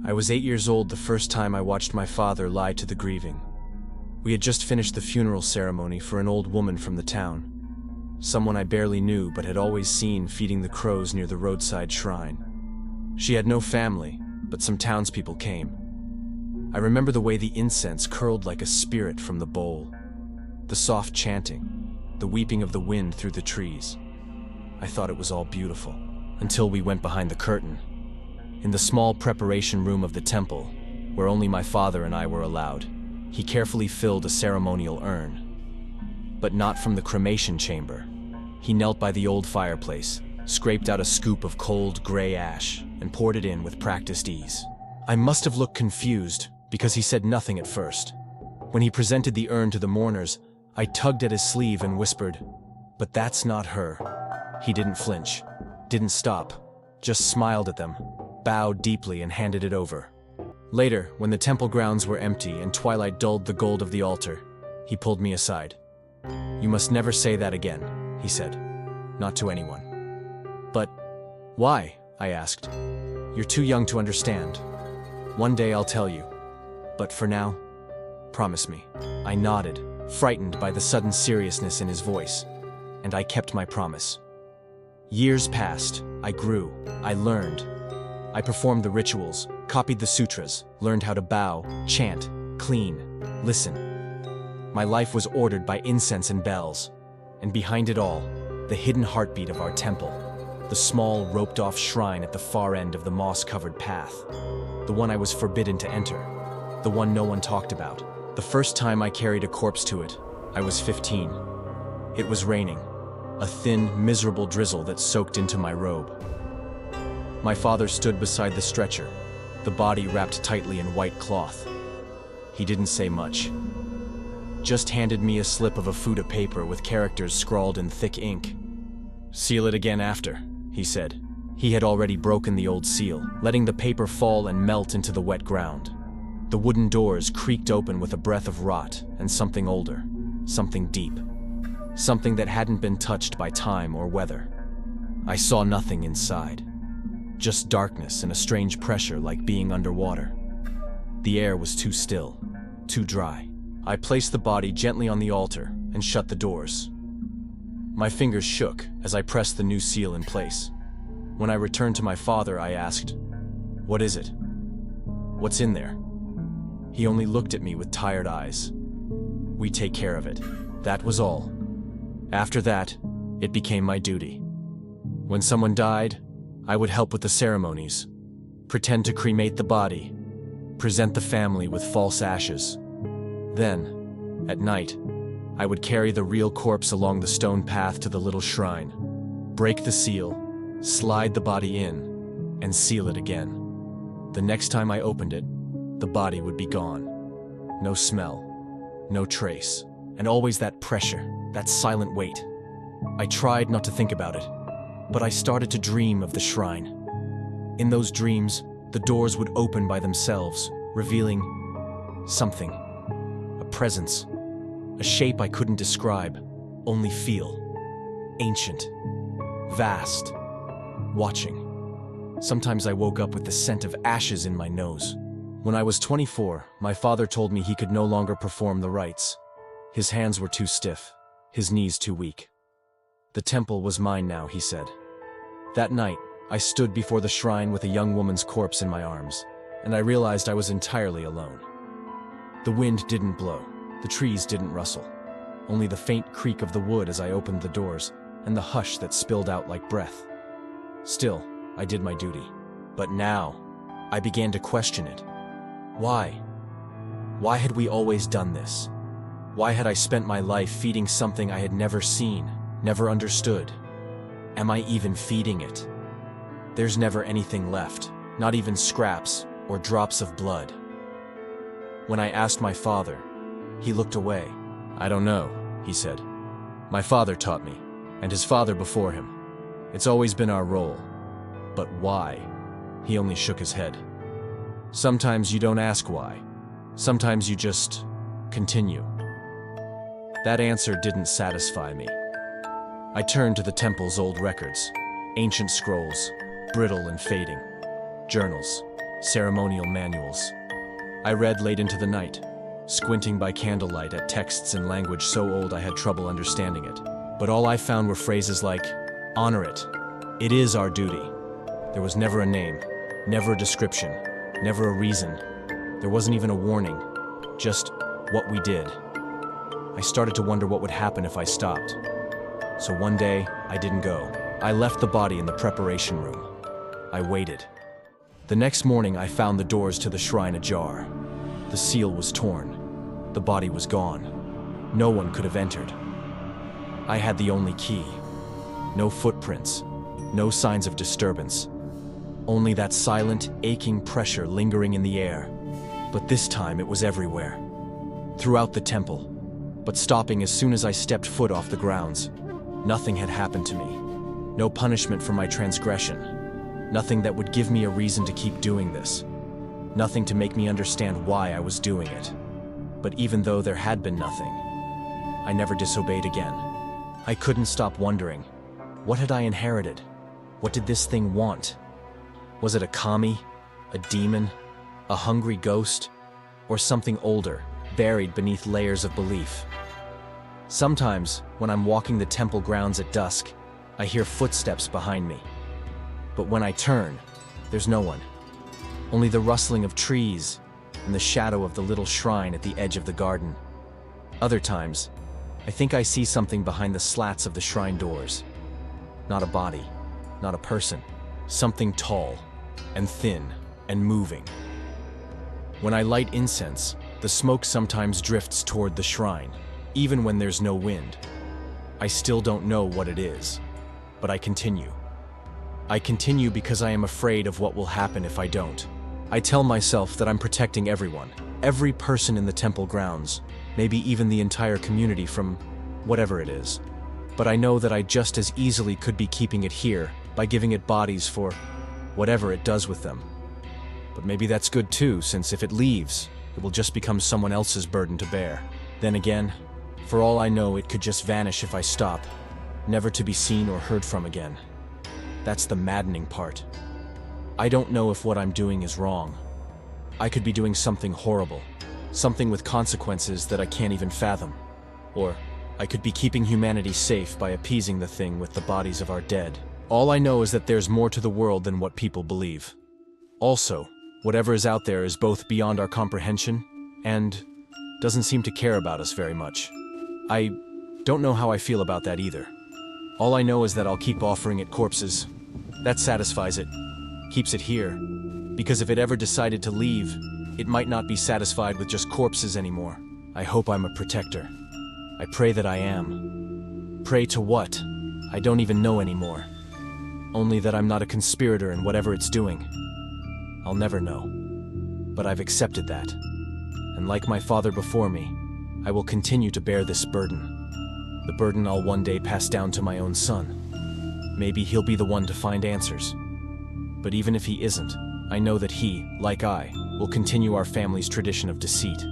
I was 8 years old the first time I watched my father lie to the grieving. We had just finished the funeral ceremony for an old woman from the town. Someone I barely knew but had always seen feeding the crows near the roadside shrine. She had no family, but some townspeople came. I remember the way the incense curled like a spirit from the bowl. The soft chanting, the weeping of the wind through the trees. I thought it was all beautiful, until we went behind the curtain. In the small preparation room of the temple, where only my father and I were allowed, he carefully filled a ceremonial urn. But not from the cremation chamber. He knelt by the old fireplace, scraped out a scoop of cold, gray ash, and poured it in with practiced ease. I must have looked confused, because he said nothing at first. When he presented the urn to the mourners, I tugged at his sleeve and whispered, "But that's not her." He didn't flinch, didn't stop, just smiled at them, bowed deeply and handed it over. Later, when the temple grounds were empty and twilight dulled the gold of the altar, he pulled me aside. "You must never say that again," he said. "Not to anyone." "But why?" I asked. "You're too young to understand. One day I'll tell you. But for now, promise me." I nodded, frightened by the sudden seriousness in his voice, and I kept my promise. Years passed, I grew, I learned. I performed the rituals, copied the sutras, learned how to bow, chant, clean, listen. My life was ordered by incense and bells, and behind it all, the hidden heartbeat of our temple, the small, roped-off shrine at the far end of the moss-covered path, the one I was forbidden to enter, the one no one talked about. The first time I carried a corpse to it, I was 15. It was raining, a thin, miserable drizzle that soaked into my robe. My father stood beside the stretcher, the body wrapped tightly in white cloth. He didn't say much, just handed me a slip of a fuda paper with characters scrawled in thick ink. "Seal it again after," he said. He had already broken the old seal, letting the paper fall and melt into the wet ground. The wooden doors creaked open with a breath of rot and something older, something deep, something that hadn't been touched by time or weather. I saw nothing inside, just darkness and a strange pressure like being underwater. The air was too still, too dry. I placed the body gently on the altar and shut the doors. My fingers shook as I pressed the new seal in place. When I returned to my father, I asked, "What is it? What's in there?" He only looked at me with tired eyes. "We take care of it." That was all. After that, it became my duty. When someone died, I would help with the ceremonies, pretend to cremate the body, present the family with false ashes. Then, at night, I would carry the real corpse along the stone path to the little shrine, break the seal, slide the body in, and seal it again. The next time I opened it, the body would be gone. No smell, no trace, and always that pressure, that silent weight. I tried not to think about it, but I started to dream of the shrine. In those dreams, the doors would open by themselves, revealing something, a presence, a shape I couldn't describe, only feel. Ancient, vast, watching. Sometimes I woke up with the scent of ashes in my nose. When I was 24, my father told me he could no longer perform the rites. His hands were too stiff, his knees too weak. The temple was mine now, he said. That night, I stood before the shrine with a young woman's corpse in my arms, and I realized I was entirely alone. The wind didn't blow, the trees didn't rustle, only the faint creak of the wood as I opened the doors, and the hush that spilled out like breath. Still, I did my duty. But now, I began to question it. Why? Why had we always done this? Why had I spent my life feeding something I had never seen, never understood? Am I even feeding it? There's never anything left, not even scraps or drops of blood. When I asked my father, he looked away. "I don't know," he said. "My father taught me, and his father before him. It's always been our role. But why?" He only shook his head. "Sometimes you don't ask why. Sometimes you just continue." That answer didn't satisfy me. I turned to the temple's old records, ancient scrolls, brittle and fading, journals, ceremonial manuals. I read late into the night, squinting by candlelight at texts in language so old I had trouble understanding it. But all I found were phrases like, "Honor it. It is our duty." There was never a name, never a description, never a reason. There wasn't even a warning, just what we did. I started to wonder what would happen if I stopped. So one day, I didn't go. I left the body in the preparation room. I waited. The next morning, I found the doors to the shrine ajar. The seal was torn. The body was gone. No one could have entered. I had the only key. No footprints, no signs of disturbance. Only that silent, aching pressure lingering in the air. But this time it was everywhere. Throughout the temple, but stopping as soon as I stepped foot off the grounds. Nothing had happened to me. No punishment for my transgression. Nothing that would give me a reason to keep doing this. Nothing to make me understand why I was doing it. But even though there had been nothing, I never disobeyed again. I couldn't stop wondering, what had I inherited? What did this thing want? Was it a kami, a demon, a hungry ghost, or something older, buried beneath layers of belief? Sometimes, when I'm walking the temple grounds at dusk, I hear footsteps behind me. But when I turn, there's no one. Only the rustling of trees and the shadow of the little shrine at the edge of the garden. Other times, I think I see something behind the slats of the shrine doors. Not a body, not a person. Something tall and thin and moving. When I light incense, the smoke sometimes drifts toward the shrine, even when there's no wind. I still don't know what it is, but I continue. I continue because I am afraid of what will happen if I don't. I tell myself that I'm protecting everyone, every person in the temple grounds, maybe even the entire community from whatever it is. But I know that I just as easily could be keeping it here by giving it bodies for whatever it does with them. But maybe that's good too, since if it leaves, it will just become someone else's burden to bear. Then again, for all I know, it could just vanish if I stop, never to be seen or heard from again. That's the maddening part. I don't know if what I'm doing is wrong. I could be doing something horrible, something with consequences that I can't even fathom. Or I could be keeping humanity safe by appeasing the thing with the bodies of our dead. All I know is that there's more to the world than what people believe. Also, whatever is out there is both beyond our comprehension and doesn't seem to care about us very much. I don't know how I feel about that either. All I know is that I'll keep offering it corpses. That satisfies it, keeps it here, because if it ever decided to leave, it might not be satisfied with just corpses anymore. I hope I'm a protector. I pray that I am. Pray to what? I don't even know anymore. Only that I'm not a conspirator in whatever it's doing. I'll never know. But I've accepted that. And like my father before me, I will continue to bear this burden. The burden I'll one day pass down to my own son. Maybe he'll be the one to find answers. But even if he isn't, I know that he, like I, will continue our family's tradition of deceit.